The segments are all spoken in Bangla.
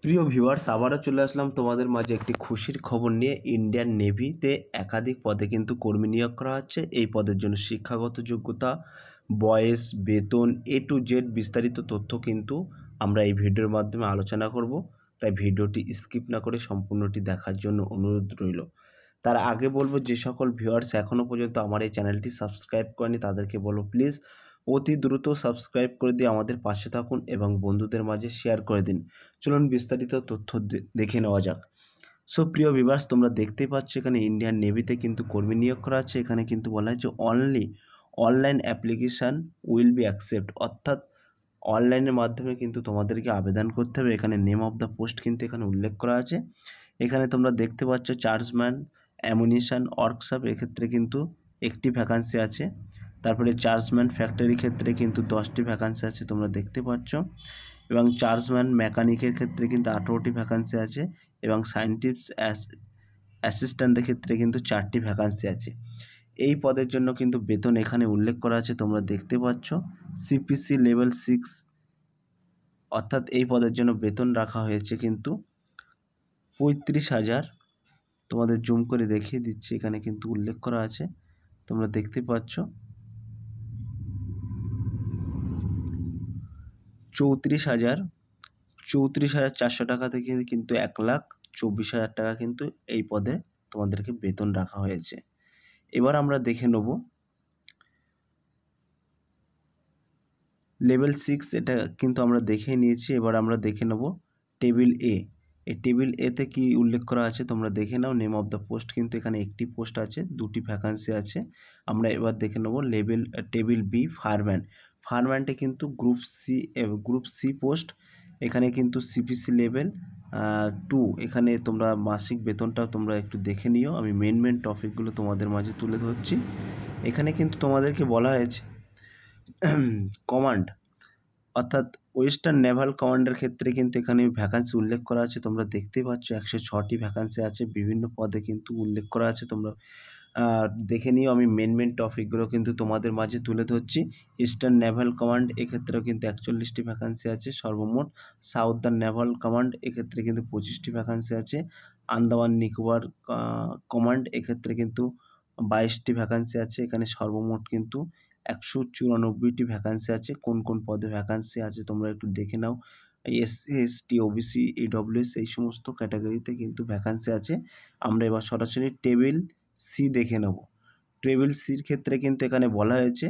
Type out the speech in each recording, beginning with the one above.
প্রিয় ভিউয়ার্স, আবারও চলে আসলাম তোমাদের মাঝে একটি খুশির খবর নিয়ে। ইন্ডিয়ান নেভিতে একাধিক পদে কিন্তু কর্মী নিয়োগ করা হচ্ছে। এই পদের জন্য শিক্ষাগত যোগ্যতা, বয়স, বেতন টু জেড বিস্তারিত তথ্য কিন্তু আমরা এই ভিডিওর মাধ্যমে আলোচনা করব। তাই ভিডিওটি স্কিপ না করে সম্পূর্ণটি দেখার জন্য অনুরোধ রইল। তার আগে বলবো, যে সকল ভিউয়ার্স এখনও পর্যন্ত আমার এই চ্যানেলটি সাবস্ক্রাইব করেনি তাদেরকে বলবো প্লিজ অতি দ্রুত সাবস্ক্রাইব করে দিয়ে আমাদের পাশে থাকুন এবং বন্ধুদের মাঝে শেয়ার করে দিন। চলুন বিস্তারিত তথ্য দেখে নেওয়া যাক। সো প্রিয় ভিউয়ার্স, তোমরা দেখতেই পাচ্ছ এখানে ইন্ডিয়ান নেভিতে কিন্তু কর্মী নিয়োগ করা আছে। এখানে কিন্তু বলা হয়েছে only online application will be accept, অর্থাৎ অনলাইনের মাধ্যমে কিন্তু তোমাদেরকে আবেদন করতে হবে। এখানে নেম অফ দ্য পোস্ট কিন্তু এখানে উল্লেখ করা আছে। এখানে তোমরা দেখতে পাচ্ছ চার্জম্যান অ্যামুনিশন ওয়ার্কশপ, এক্ষেত্রে কিন্তু একটি ভ্যাকান্সি আছে। তারপরে চার্জম্যান ফ্যাক্টরি ক্ষেত্রে কিন্তু 10টি ভ্যাকান্সি আছে তোমরা দেখতে পাচ্ছ, এবং চার্জম্যান মেকানিকের ক্ষেত্রে কিন্তু 18টি ভ্যাকান্সি আছে, এবং সায়েন্টিস্ট অ্যাসিস্ট্যান্টের ক্ষেত্রে কিন্তু 4টি ভ্যাকান্সি আছে। এই পদের জন্য কিন্তু বেতন এখানে উল্লেখ করা আছে তোমরা দেখতে পাচ্ছ সিপিসি লেভেল 6, অর্থাৎ এই পদের জন্য বেতন রাখা হয়েছে কিন্তু 35,000। তোমাদের জুম করে দেখিয়ে দিচ্ছি, এখানে কিন্তু উল্লেখ করা আছে তোমরা দেখতে পাচ্ছ 34,400 টাকা থেকে কিন্তু 1,24,000 টাকা কিন্তু এই পদে তোমাদেরকে বেতন রাখা হয়েছে। এবার আমরা দেখে নেব লেভেল 6, এটা কিন্তু আমরা দেখে নিয়েছি। এবার আমরা দেখে নেব টেবিল এ। এই টেবিল এতে কি উল্লেখ করা আছে তোমরা দেখে নাও। নেম অফ দ্য পোস্ট কিন্তু এখানে একটি পোস্ট আছে, 2টি ভ্যাকান্সি আছে। আমরা এবার দেখে নেব টেবিল বি ফায়ারম্যান। ফায়ারম্যানটা কিন্তু গ্রুপ সি পোস্ট। এখানে কিন্তু সিপিসি লেভেল 2। এখানে তোমরা মাসিক বেতনটাও তোমরা একটু দেখে নিও। আমি মেন টপিকগুলো তোমাদের মাঝে তুলে ধরছি। এখানে কিন্তু তোমাদেরকে বলা হয়েছে কমান্ড, অর্থাৎ ওয়েস্টার্ন নেভাল কমান্ডের ক্ষেত্রে কিন্তু এখানে ভ্যাকান্সি উল্লেখ করা আছে তোমরা দেখতেই পাচ্ছ। 106টি ভ্যাকান্সি আছে, বিভিন্ন পদে কিন্তু উল্লেখ করা আছে তোমরা দেখে নিও। আমি মেন টপিকগুলো কিন্তু তোমাদের মাঝে তুলে ধরছি। ইস্টার্ন নেভাল কমান্ড, এক্ষেত্রেও কিন্তু 41টি ভ্যাকান্সি আছে সর্বমোট। সাউদার্ন নেভাল কমান্ড, এক্ষেত্রে কিন্তু 25টি ভ্যাকান্সি আছে। আন্দামান নিকোবর কমান্ড, এক্ষেত্রে কিন্তু 22টি ভ্যাকান্সি আছে। এখানে সর্বমোট কিন্তু 194টি ভ্যাকান্সি আছে। কোন কোন পদে ভ্যাকান্সি আছে তোমরা একটু দেখে নাও। এসসি, এসটি, ওবিসি, ইডব্লিউএস এই সমস্ত ক্যাটাগরিতে কিন্তু ভ্যাকান্সি আছে। আমরা এবার সরাসরি টেবিল সি দেখে নেব। টেবিল সির ক্ষেত্রে কিন্তু এখানে বলা হয়েছে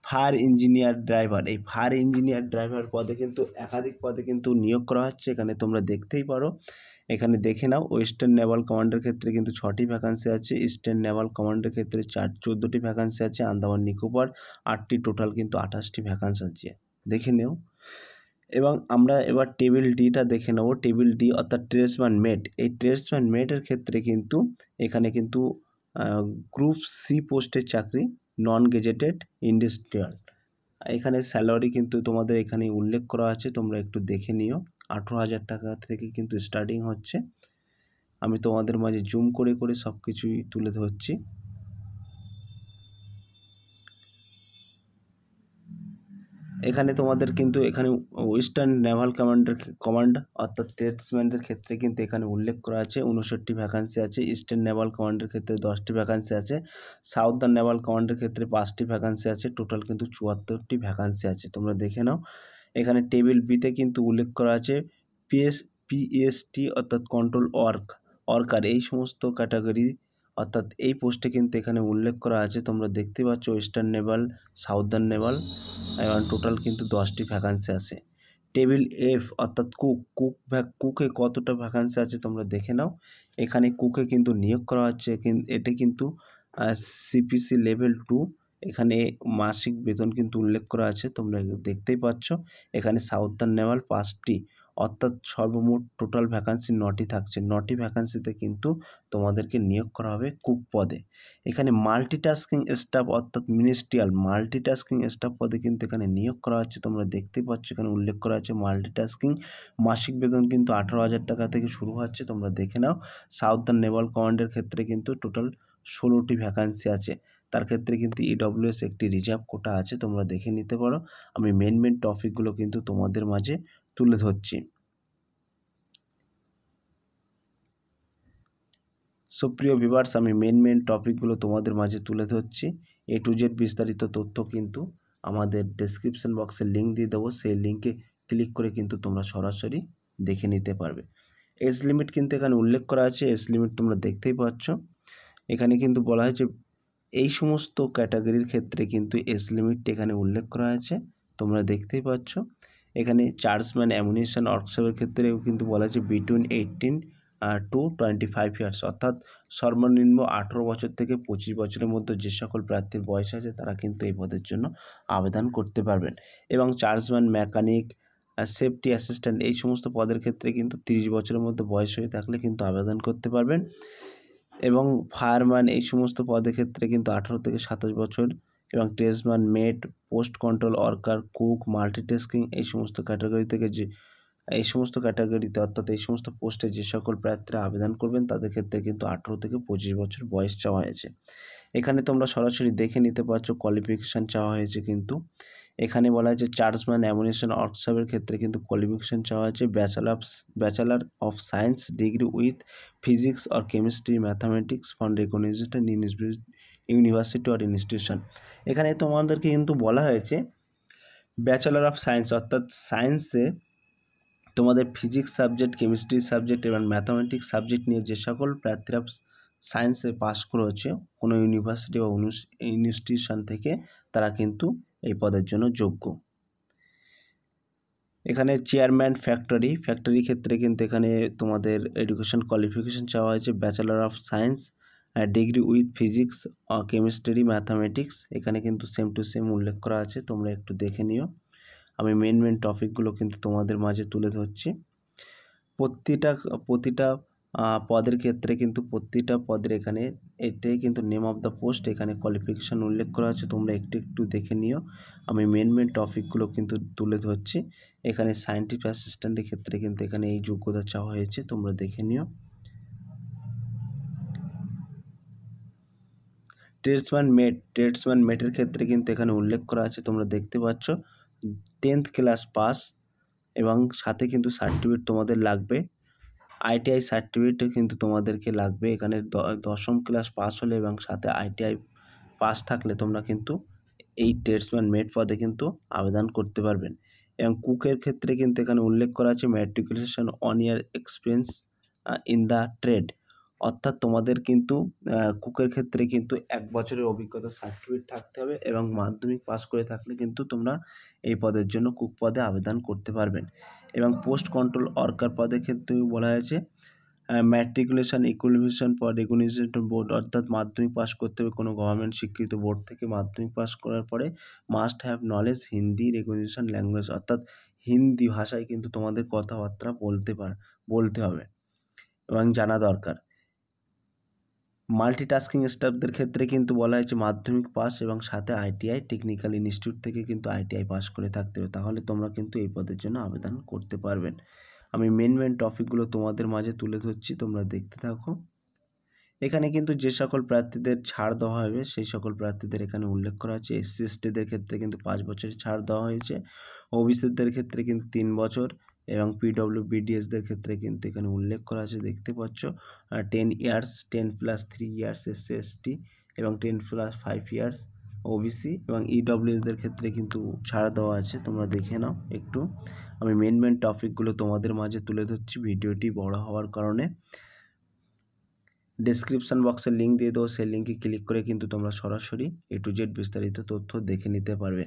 ফায়ার ইঞ্জিনিয়ার ড্রাইভার। এই ফায়ার ইঞ্জিনিয়ার ড্রাইভার পদে কিন্তু একাধিক পদে কিন্তু নিয়োগ করা হচ্ছে। এখানে তোমরা দেখতেই পারো, এখানে দেখে নাও। ওয়েস্টার্ন নেভাল কমান্ডের ক্ষেত্রে কিন্তু 6টি ভ্যাকান্সি আছে। ইস্টার্ন নেভাল কমান্ডের ক্ষেত্রে 14টি ভ্যাকান্সি আছে। আন্দামান নিকোবর 8টি, টোটাল কিন্তু 28টি ভ্যাকান্সি আছে, দেখে নেও। এবং আমরা এবার টেবিল ডিটা দেখে নেব। টেবিল ডি অর্থাৎ ট্রেডসম্যান মেট। এই ট্রেডসম্যান মেটের ক্ষেত্রে কিন্তু এখানে কিন্তু গ্রুপ সি পোস্টের চাকরি, নন গেজেটেড ইন্ডাস্ট্রিয়াল। এখানে স্যালারি কিন্তু তোমাদের এখানে উল্লেখ করা আছে, তোমরা একটু দেখে নিও। 18,000 টাকা থেকে কিন্তু স্টার্টিং হচ্ছে। আমি তোমাদের মাঝে জুম করে করে সব কিছুই তুলে ধরছি। এখানে তোমাদের কিন্তু এখানে ওয়েস্টার্ন নেভাল কমান্ড অর্থাৎ ট্রেডসম্যানদের ক্ষেত্রে কিন্তু এখানে উল্লেখ করা আছে 59টি ভ্যাকান্সি আছে। ইস্টার্ন নেভাল কমান্ডের ক্ষেত্রে 10টি ভ্যাকান্সি আছে। সাউদার্ন নেভাল কমান্ডের ক্ষেত্রে 5টি ভ্যাকান্সি আছে। টোটাল কিন্তু 74টি ভ্যাকান্সি আছে, তোমরা দেখে নাও। এখানে টেবিল বিতে কিন্তু উল্লেখ করা আছে পিএসটি অর্থাৎ কন্ট্রোল ওয়ার্কার, এই সমস্ত ক্যাটাগরি অর্থাৎ এই পোস্টে কিন্তু এখানে উল্লেখ করা আছে তোমরা দেখতে পাচ্ছ। ওয়েস্টার্ন নেভাল, সাউদার্ন নেভাল, এবং টোটাল কিন্তু 10টি ভ্যাকান্সি আছে। টেবিল এফ অর্থাৎ কুকে কতটা ভ্যাকান্সি আছে তোমরা দেখে নাও। এখানে কুকে কিন্তু নিয়োগ করা হচ্ছে। এটি কিন্তু সিপিসি লেভেল 2। এখানে মাসিক বেতন কিন্তু উল্লেখ করা আছে, তোমরা দেখতেই পাচ্ছ। এখানে সাউদার্ন নেভাল 5টি, অর্থাৎ সর্বমোট টোটাল ভ্যাকান্সি 9টি থাকছে। 9টি ভ্যাকান্সিতে কিন্তু তোমাদেরকে নিয়োগ করা হবে কুক পদে। এখানে মাল্টিটাস্কিং স্টাফ অর্থাৎ মিনিস্ট্রিয়াল মাল্টিটাস্কিং স্টাফ পদে কিন্তু এখানে নিয়োগ করা হচ্ছে, তোমরা দেখতে পাচ্ছ। এখানে উল্লেখ করা আছে মাল্টিটাস্কিং, মাসিক বেতন কিন্তু 18,000 টাকা থেকে শুরু হচ্ছে, তোমরা দেখে নাও। সাউদার্ন নেভাল কমান্ডের ক্ষেত্রে কিন্তু টোটাল 16টি ভ্যাকান্সি আছে। তার ক্ষেত্রে কিন্তু ইডব্লিউএস একটি রিজার্ভ কোটা আছে, তোমরা দেখে নিতে পারো। আমি মেন টপিকগুলো কিন্তু তোমাদের মাঝে তুলে ধরছি। সো প্রিয় ভিউয়ার্স, আমি মেন টপিকগুলো তোমাদের মাঝে তুলে ধরছি। A to Z বিস্তারিত তথ্য কিন্তু আমাদের ডেসক্রিপশন বক্সে লিঙ্ক দিয়ে দেবো, সেই লিঙ্কে ক্লিক করে কিন্তু তোমরা সরাসরি দেখে নিতে পারবে। এজ লিমিট কিন্তু এখানে উল্লেখ করা আছে, এজ লিমিট তোমরা দেখতেই পাচ্ছ। এখানে কিন্তু বলা হয়েছে এই সমস্ত ক্যাটাগরির ক্ষেত্রে কিন্তু এজ লিমিটটা এখানে উল্লেখ করা আছে, তোমরা দেখতেই পাচ্ছ। এখানে চার্জম্যান অ্যামুনিশন ওয়ার্কশপের ক্ষেত্রেও কিন্তু বলা আছে বিটুইন 18 to 25 ইয়ার্স, অর্থাৎ সর্বনিম্ন 18 বছর থেকে 25 বছরের মধ্যে যে সকল প্রার্থীর বয়স আছে তারা কিন্তু এই পদের জন্য আবেদন করতে পারবেন। এবং চার্জম্যান, মেকানিক, সেফটি অ্যাসিস্ট্যান্ট এই সমস্ত পদের ক্ষেত্রে কিন্তু 30 বছরের মধ্যে বয়স হয়ে থাকলে কিন্তু আবেদন করতে পারবেন। এবং ফায়ারম্যান এই সমস্ত পদের ক্ষেত্রে কিন্তু 18 থেকে 27 বছর। এবং tradesman, mate, post control worker, cook, multitasking এই সমস্ত ক্যাটাগরি থেকে এই সমস্ত ক্যাটাগরিতে অর্থাৎ এই সমস্ত পোস্টে যে সকল প্রার্থীরা আবেদন করবেন তাদের ক্ষেত্রে কিন্তু 18 থেকে 25 বছর বয়স চাওয়া হয়েছে। এখানে তোমরা সরাসরি দেখে নিতে পারছো কোয়ালিফিকেশান চাওয়া হয়েছে। কিন্তু এখানে বলা হয়েছে চার্জম্যান অ্যামুনিশন ওয়ার্কশপের ক্ষেত্রে কিন্তু কোয়ালিফিকেশান চাওয়া হয়েছে bachelor of science degree with physics or chemistry mathematics from recognized university or institution. এখানে তোমাদেরকে কিন্তু বলা হয়েছে ব্যাচেলার অফ সায়েন্স, অর্থাৎ সায়েন্সে তোমাদের ফিজিক্স সাবজেক্ট, কেমিস্ট্রি সাবজেক্ট এবং ম্যাথামেটিক্স সাবজেক্ট নিয়ে যে সকল প্রার্থীরা সায়েন্সে পাস করেছে কোনো ইউনিভার্সিটি বা ইনস্টিটিউশন থেকে তারা কিন্তু এই পদের জন্য যোগ্য। এখানে চেয়ারম্যান ফ্যাক্টরি ক্ষেত্রে কিন্তু এখানে তোমাদের এডুকেশন কোয়ালিফিকেশান চাওয়া হয়েছে bachelor of science degree with physics chemistry mathematics. এখানে কিন্তু সেম টু সেম উল্লেখ করা আছে, তোমরা একটু দেখে নিও। আমি মেন টপিকগুলো কিন্তু তোমাদের মাঝে তুলে ধরছি। প্রতিটা পদের ক্ষেত্রে কিন্তু প্রতিটা পদের এখানে এটাই কিন্তু নেম অফ দ্য পোস্ট, এখানে কোয়ালিফিকেশান উল্লেখ করা আছে, তোমরা একটু দেখে নিও। আমি মেন টপিকগুলো কিন্তু তুলে ধরছি। এখানে সায়েন্টিফিক অ্যাসিস্ট্যান্টের ক্ষেত্রে কিন্তু এখানে এই যোগ্যতা চাওয়া হয়েছে, তোমরা দেখে নিও। ট্রেডসম্যান মেটের ক্ষেত্রে কিন্তু এখানে উল্লেখ করা আছে, তোমরা দেখতে পাচ্ছ 10th ক্লাস পাস এবং সাথে কিন্তু সার্টিফিকেট তোমাদের লাগবে। ITI সার্টিফিকেটও কিন্তু তোমাদেরকে লাগবে। এখানে 10ম ক্লাস পাস হলে এবং সাথে ITI পাস থাকলে তোমরা কিন্তু এই ট্রেডসম্যান মেট পদে কিন্তু আবেদন করতে পারবেন। এবং কুকের ক্ষেত্রে কিন্তু এখানে উল্লেখ করা আছে matriculation 1 year experience in the trade, অর্থাৎ তোমাদের কিন্তু কুকের ক্ষেত্রে কিন্তু 1 বছরের অভিজ্ঞতা সার্টিফিকেট থাকতে হবে এবং মাধ্যমিক পাস করে থাকলে কিন্তু তোমরা এই পদের জন্য কুক পদে আবেদন করতে পারবেন। এবং পোস্ট কন্ট্রোল ওয়ার্কার পদের ক্ষেত্রেও বলা হয়েছে ম্যাট্রিকুলেশন ইকুয়ালিফিকেশন ফর রেকগনাইজেশন বোর্ড, অর্থাৎ মাধ্যমিক পাস করতে হবে কোনো গভর্নমেন্ট স্বীকৃত বোর্ড থেকে। মাধ্যমিক পাস করার পরে must have knowledge Hindi recognition language, অর্থাৎ হিন্দি ভাষায় কিন্তু তোমাদের কথাবার্তা বলতে হবে এবং জানা দরকার। মাল্টিটাস্কিং স্টাফদের ক্ষেত্রে কিন্তু বলা হয়েছে মাধ্যমিক পাস এবং সাথে ITI টেকনিক্যাল ইনস্টিটিউট থেকে কিন্তু ITI পাস করে থাকতে হবে, তাহলে তোমরা কিন্তু এই পদের জন্য আবেদন করতে পারবেন। আমি মেন টপিকগুলো তোমাদের মাঝে তুলে ধরছি, তোমরা দেখতে থাকো। এখানে কিন্তু যে সকল প্রার্থীদের ছাড় দেওয়া হবে সেই সকল প্রার্থীদের এখানে উল্লেখ করা আছে। SC STদের ক্ষেত্রে কিন্তু 5 বছরের ছাড় দেওয়া হয়েছে। OBCদের ক্ষেত্রে কিন্তু 3 বছর এবং PWBDSদের ক্ষেত্রে কিন্তু এখানে উল্লেখ করা আছে, দেখতে পাচ্ছ 10 ইয়ার্স, 10 + 3 ইয়ার্স SC ST এবং 10 + 5 ইয়ার্স OBC এবং EWSদের ক্ষেত্রে কিন্তু ছাড় দেওয়া আছে, তোমরা দেখে নাও একটু। আমি মেন টপিকগুলো তোমাদের মাঝে তুলে ধরছি, ভিডিওটি বড় হওয়ার কারণে। ডেসক্রিপশন বক্সে লিঙ্ক দিয়ে দেবো, সেই লিঙ্কে ক্লিক করে কিন্তু তোমরা সরাসরি A to Z বিস্তারিত তথ্য দেখে নিতে পারবে।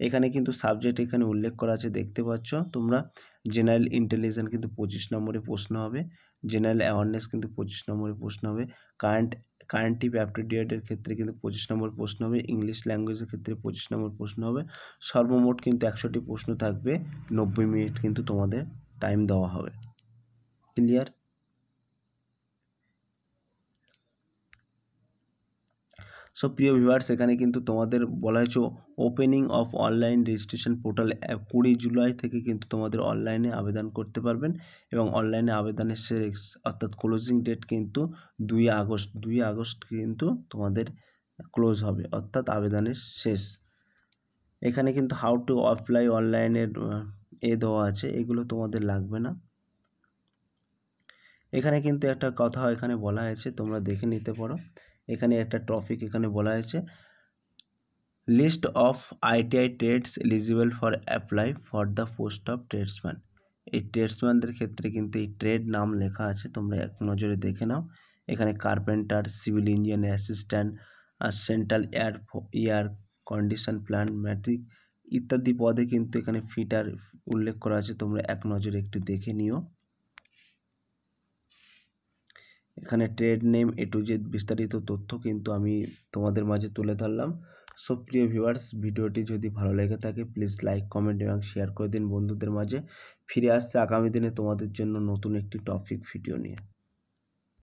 এখানে কিন্তু সাবজেক্ট এখানে উল্লেখ করা আছে, দেখতে পাচ্ছ তোমরা। জেনারেল ইন্টেলিজেন্স কিন্তু 25 নম্বরে প্রশ্ন হবে। জেনারেল অ্যাওয়ারনেস কিন্তু 25 নম্বরে প্রশ্ন হবে। কারেন্টিভ অ্যাপটিটিউডের ক্ষেত্রে কিন্তু 25 নম্বর প্রশ্ন হবে। ইংলিশ ল্যাঙ্গুয়েজের ক্ষেত্রে 25 নম্বর প্রশ্ন হবে। সর্বমোট কিন্তু 100টি প্রশ্ন থাকবে। 90 মিনিট কিন্তু তোমাদের টাইম দেওয়া হবে। ক্লিয়ার? সো প্রিয় ভিউয়ার্স, এখানে কিন্তু তোমাদের বলা হয়েছে opening of online registration portal 20 July থেকে কিন্তু তোমাদের অনলাইনে আবেদন করতে পারবেন এবং অনলাইনে আবেদনের শেষ অর্থাৎ ক্লোজিং ডেট কিন্তু 2 আগস্ট কিন্তু তোমাদের ক্লোজ হবে, অর্থাৎ আবেদনের শেষ। এখানে কিন্তু হাউ টু অ্যাপ্লাই অনলাইনের দেওয়া আছে, এগুলো তোমাদের লাগবে না। এখানে কিন্তু একটা কথা এখানে বলা হয়েছে, তোমরা দেখে নিতে পারো। এখানে একটা টপিক এখানে বলা হয়েছে, list of ITI trades eligible for apply for the post of tradesman. এই ট্রেডসম্যানদের ক্ষেত্রে কিন্তু এই ট্রেড নাম লেখা আছে, তোমরা এক নজরে দেখে নাও। এখানে carpenter, civil engineer, assistant, central air condition plant matric ইত্যাদি পদে কিন্তু এখানে ফিটার উল্লেখ করা আছে, তোমরা এক নজরে একটু দেখে নিও। এখানে trade name A to Z বিস্তারিত তথ্য কিন্তু আমি তোমাদের মাঝে তুলে ধরলাম। সো প্রিয় ভিউয়ার্স, ভিডিওটি যদি ভালো লেগে থাকে প্লিজ লাইক, কমেন্ট এবং শেয়ার করে দিন বন্ধুদের মাঝে। ফিরে আসছে আগামী দিনে তোমাদের জন্য নতুন একটি টপিক ভিডিও নিয়ে।